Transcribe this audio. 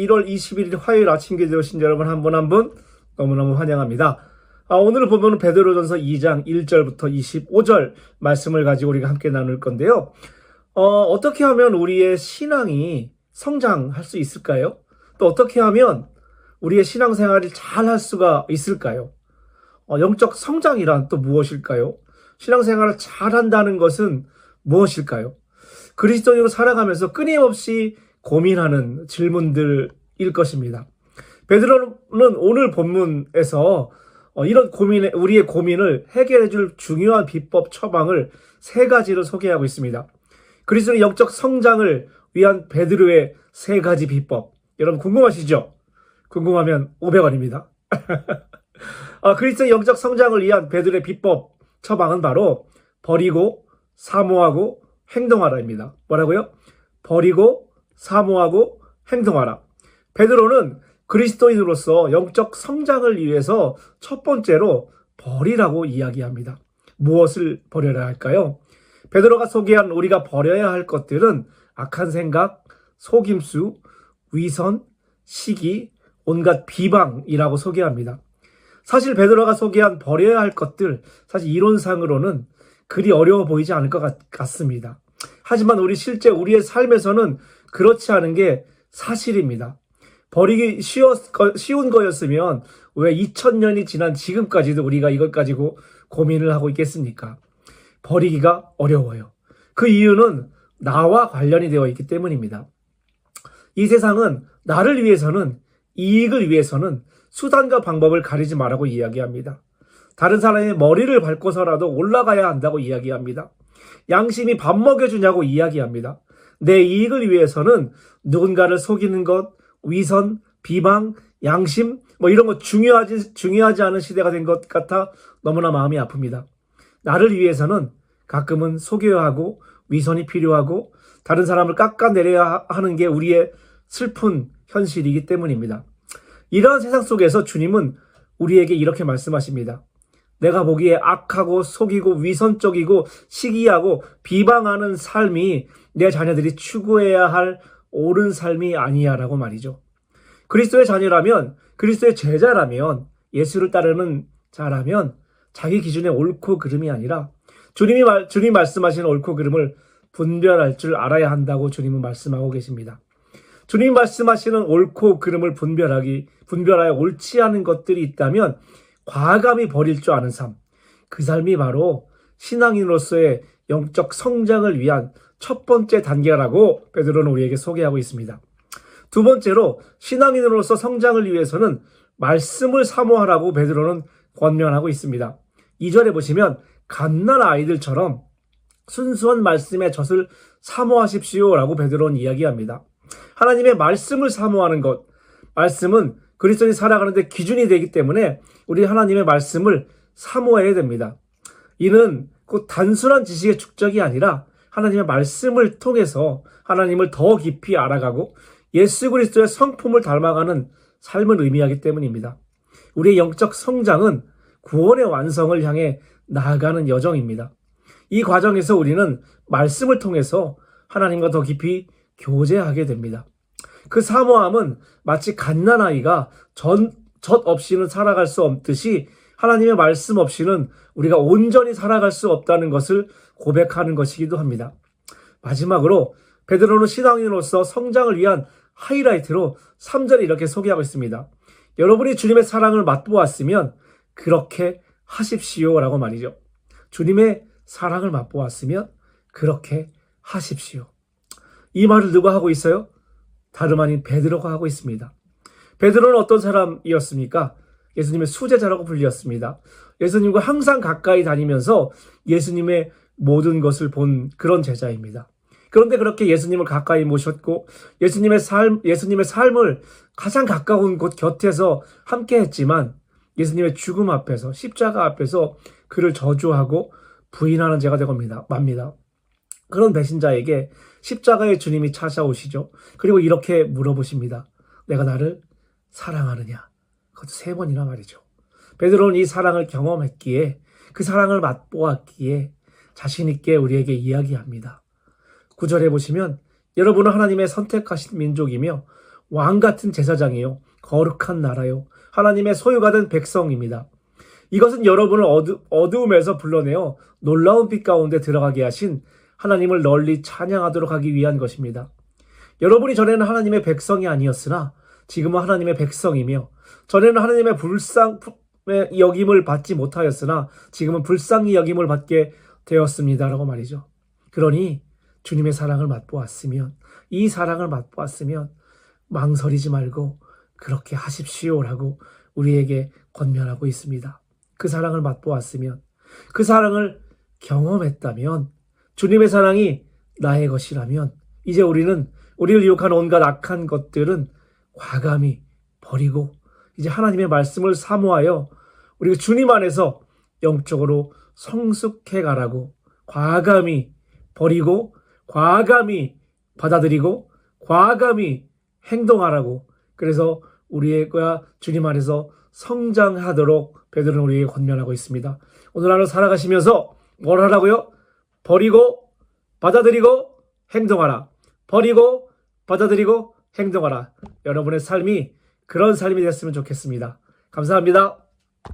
1월 21일 화요일 아침 기도 오신 여러분 한 분 한 분 너무너무 환영합니다. 오늘 보면 베드로전서 2장 1절부터 25절 말씀을 가지고 우리가 함께 나눌 건데요. 어떻게 하면 우리의 신앙이 성장할 수 있을까요? 또 어떻게 하면 우리의 신앙생활을 잘 할 수가 있을까요? 영적 성장이란 또 무엇일까요? 신앙생활을 잘 한다는 것은 무엇일까요? 그리스도인으로 살아가면서 끊임없이 고민하는 질문들일 것입니다. 베드로는 오늘 본문에서 이런 우리의 고민을 해결해 줄 중요한 비법 처방을 세 가지로 소개하고 있습니다. 그리스도의 영적 성장을 위한 베드로의 세 가지 비법. 여러분 궁금하시죠? 궁금하면 500원입니다. 그리스도의 영적 성장을 위한 베드로의 비법 처방은 바로 버리고 사모하고 행동하라입니다. 뭐라고요? 버리고 사모하고 행동하라. 베드로는 그리스도인으로서 영적 성장을 위해서 첫 번째로 버리라고 이야기합니다. 무엇을 버려야 할까요? 베드로가 소개한 우리가 버려야 할 것들은 악한 생각, 속임수, 위선, 시기, 온갖 비방이라고 소개합니다. 사실 베드로가 소개한 버려야 할 것들, 사실 이론상으로는 그리 어려워 보이지 않을 것 같습니다. 하지만 우리의 삶에서는 그렇지 않은 게 사실입니다. 버리기 쉬운 거였으면 왜 2000년이 지난 지금까지도 우리가 이걸 가지고 고민을 하고 있겠습니까? 버리기가 어려워요. 그 이유는 나와 관련이 되어 있기 때문입니다. 이 세상은 나를 위해서는, 이익을 위해서는 수단과 방법을 가리지 말라고 이야기합니다. 다른 사람의 머리를 밟고서라도 올라가야 한다고 이야기합니다. 양심이 밥 먹여주냐고 이야기합니다. 내 이익을 위해서는 누군가를 속이는 것, 위선, 비방, 양심 이런 거 중요하지 않은 시대가 된 것 같아 너무나 마음이 아픕니다. 나를 위해서는 가끔은 속여야 하고 위선이 필요하고 다른 사람을 깎아내려야 하는 게 우리의 슬픈 현실이기 때문입니다. 이러한 세상 속에서 주님은 우리에게 이렇게 말씀하십니다. 내가 보기에 악하고 속이고 위선적이고 시기하고 비방하는 삶이 내 자녀들이 추구해야 할 옳은 삶이 아니야 라고 말이죠. 그리스도의 자녀라면, 그리스도의 제자라면, 예수를 따르는 자라면 자기 기준의 옳고 그름이 아니라 주님이 말씀하시는 옳고 그름을 분별할 줄 알아야 한다고 주님은 말씀하고 계십니다. 주님이 말씀하시는 옳고 그름을 분별하여 옳지 않은 것들이 있다면 과감히 버릴 줄 아는 삶, 그 삶이 바로 신앙인으로서의 영적 성장을 위한 첫 번째 단계라고 베드로는 우리에게 소개하고 있습니다. 두 번째로 신앙인으로서 성장을 위해서는 말씀을 사모하라고 베드로는 권면하고 있습니다. 2절에 보시면 갓난 아이들처럼 순수한 말씀의 젖을 사모하십시오라고 베드로는 이야기합니다. 하나님의 말씀을 사모하는 것, 말씀은 그리스도인이 살아가는 데 기준이 되기 때문에 우리 하나님의 말씀을 사모해야 됩니다. 이는 곧 단순한 지식의 축적이 아니라 하나님의 말씀을 통해서 하나님을 더 깊이 알아가고 예수 그리스도의 성품을 닮아가는 삶을 의미하기 때문입니다. 우리의 영적 성장은 구원의 완성을 향해 나아가는 여정입니다. 이 과정에서 우리는 말씀을 통해서 하나님과 더 깊이 교제하게 됩니다. 그 사모함은 마치 갓난아이가 젖 없이는 살아갈 수 없듯이 하나님의 말씀 없이는 우리가 온전히 살아갈 수 없다는 것을 고백하는 것이기도 합니다. 마지막으로 베드로는 신앙인으로서 성장을 위한 하이라이트로 3절에 이렇게 소개하고 있습니다. 여러분이 주님의 사랑을 맛보았으면 그렇게 하십시오라고 말이죠. 주님의 사랑을 맛보았으면 그렇게 하십시오. 이 말을 누가 하고 있어요? 다름 아닌 베드로가 하고 있습니다. 베드로는 어떤 사람이었습니까? 예수님의 수제자라고 불렸습니다. 예수님과 항상 가까이 다니면서 예수님의 모든 것을 본 그런 제자입니다. 그런데 그렇게 예수님을 가까이 모셨고 예수님의 삶을 가장 가까운 곳 곁에서 함께 했지만 예수님의 죽음 앞에서 십자가 앞에서 그를 저주하고 부인하는 자가 되고 맙니다. 그런 배신자에게 십자가의 주님이 찾아오시죠. 그리고 이렇게 물어보십니다. 내가 나를 사랑하느냐? 그것도 3번이나 말이죠. 베드로는 이 사랑을 경험했기에 그 사랑을 맛보았기에 자신 있게 우리에게 이야기합니다. 9절에 보시면 여러분은 하나님의 선택하신 민족이며 왕 같은 제사장이요. 거룩한 나라요. 하나님의 소유가 된 백성입니다. 이것은 여러분을 어두움에서 불러내어 놀라운 빛 가운데 들어가게 하신 하나님을 널리 찬양하도록 하기 위한 것입니다. 여러분이 전에는 하나님의 백성이 아니었으나 지금은 하나님의 백성이며, 전에는 하나님의 불쌍의 여김을 받지 못하였으나 지금은 불쌍히 여김을 받게 되었습니다라고 말이죠. 그러니 주님의 사랑을 맛보았으면, 이 사랑을 맛보았으면 망설이지 말고 그렇게 하십시오라고 우리에게 권면하고 있습니다. 그 사랑을 맛보았으면, 그 사랑을 경험했다면, 주님의 사랑이 나의 것이라면 이제 우리는 우리를 유혹하는 온갖 악한 것들은 과감히 버리고 이제 하나님의 말씀을 사모하여 우리가 주님 안에서 영적으로 성숙해 가라고 과감히 버리고 과감히 받아들이고 과감히 행동하라고, 그래서 우리가 주님 안에서 성장하도록 베드로는 우리에게 권면하고 있습니다. 오늘 하루 살아가시면서 뭘 하라고요? 버리고 받아들이고 행동하라. 버리고 받아들이고 행동하라. 여러분의 삶이 그런 삶이 됐으면 좋겠습니다. 감사합니다.